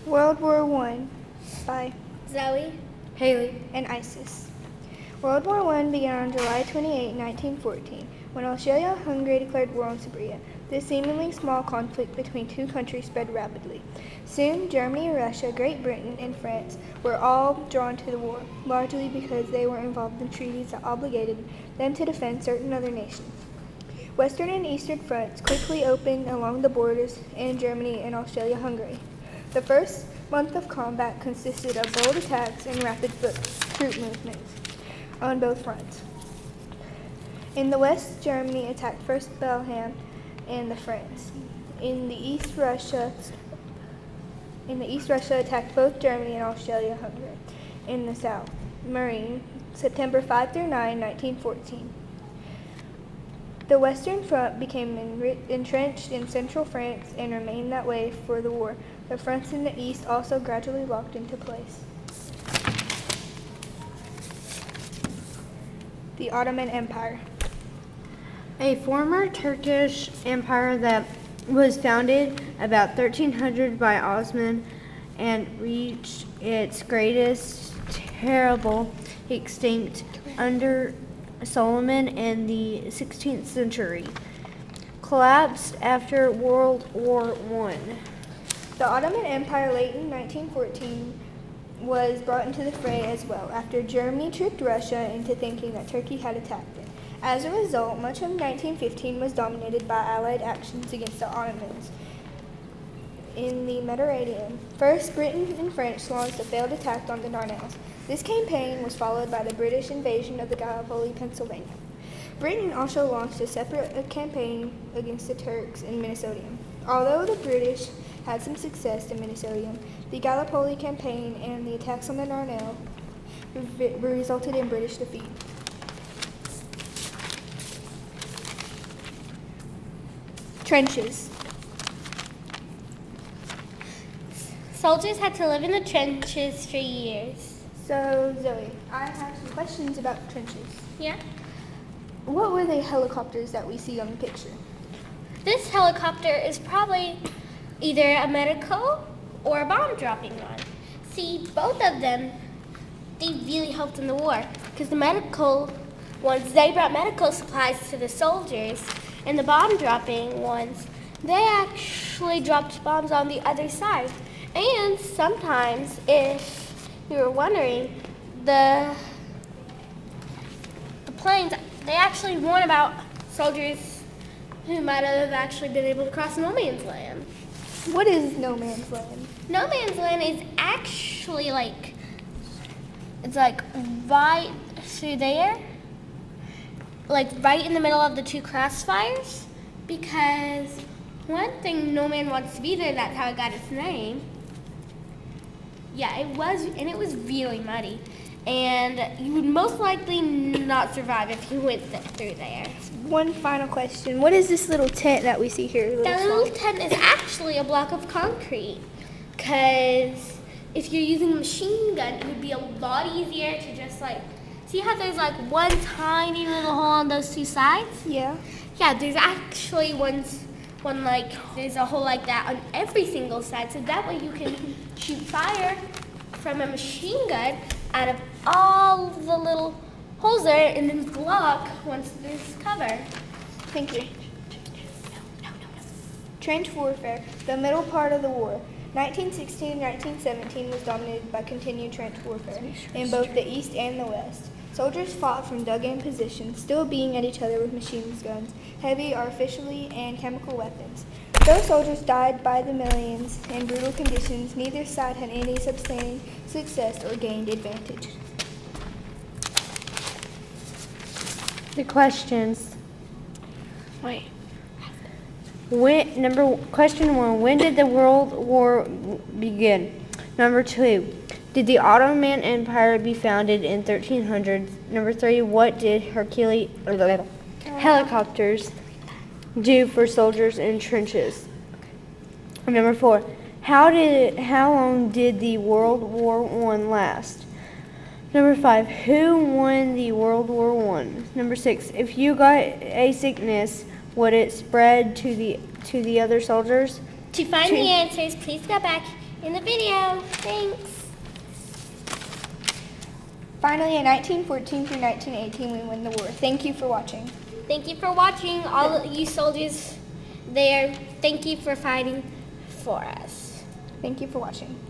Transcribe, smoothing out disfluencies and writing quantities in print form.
World War I by Zoe. Haley. and ISIS. World War I began on July 28, 1914, when Austria-Hungary declared war on Serbia. This seemingly small conflict between two countries spread rapidly. Soon, Germany, Russia, Great Britain, and France were all drawn to the war, largely because they were involved in treaties that obligated them to defend certain other nations. Western and Eastern fronts quickly opened along the borders in Germany and Austria-Hungary. The first month of combat consisted of bold attacks and rapid troop movements on both fronts. In the west, Germany attacked first Belgium and the France. In the east, Russia attacked both Germany and Austria-Hungary. In the south, Marine, September 5 through 9, 1914. The Western Front became entrenched in central France and remained that way for the war. The fronts in the east also gradually locked into place. The Ottoman Empire. A former Turkish empire that was founded about 1300 by Osman and reached its greatest terrible extinct under Solomon in the 16th century. Collapsed after World War I. The Ottoman Empire, late in 1914, was brought into the fray as well, after Germany tricked Russia into thinking that Turkey had attacked it. As a result, much of 1915 was dominated by Allied actions against the Ottomans in the Mediterranean. First, Britain and France launched a failed attack on the Dardanelles. This campaign was followed by the British invasion of the Gallipoli, Pennsylvania. Britain also launched a separate campaign against the Turks in Minnesota. Although the British had some success in Minnesota, the Gallipoli campaign and the attacks on the Dardanelles resulted in British defeat. Trenches. Soldiers had to live in the trenches for years. So, Zoe, I have some questions about trenches. Yeah? What were the helicopters that we see on the picture? This helicopter is probably either a medical or a bomb dropping one. See, both of them, they really helped in the war because the medical ones, they brought medical supplies to the soldiers, and the bomb dropping ones, they actually dropped bombs on the other side. And sometimes, if you were wondering, the planes, they actually warn about soldiers who might have actually been able to cross no man's land. What is no man's land? No man's land is actually it's like right through there, like right in the middle of the two crossfires, because one thing, no man wants to be there, that's how it got its name. Yeah, it was really muddy, and you would most likely not survive if you went through there. One final question. What is this little tent that we see here? That little tent is actually a block of concrete, because if you're using a machine gun, it would be a lot easier to just see how there's one tiny little hole on those two sides? Yeah. Yeah, there's actually there's a hole like that on every single side, so that way you can shoot fire from a machine gun out of all the little holes there and then block once there's cover. Thank you. Trench warfare, the middle part of the war. 1916 and 1917 was dominated by continued trench warfare in both the east and the west. Soldiers fought from dug-in positions, still beating at each other with machine guns, heavy artificially, and chemical weapons. Though soldiers died by the millions in brutal conditions, neither side had any sustained success or gained advantage. The questions. Wait. Question 1, when did the World War begin? Number 2, did the Ottoman Empire be founded in 1300? Number 3, what did helicopters do for soldiers in trenches? Number 4, how long did the World War I last? Number 5, who won the World War I? Number 6, if you got a sickness, would it spread to the other soldiers? To find the answers, please go back in the video. Thanks. Finally, in 1914 through 1918, we win the war. Thank you for watching. Thank you for watching, all of you soldiers there. Thank you for fighting for us. Thank you for watching.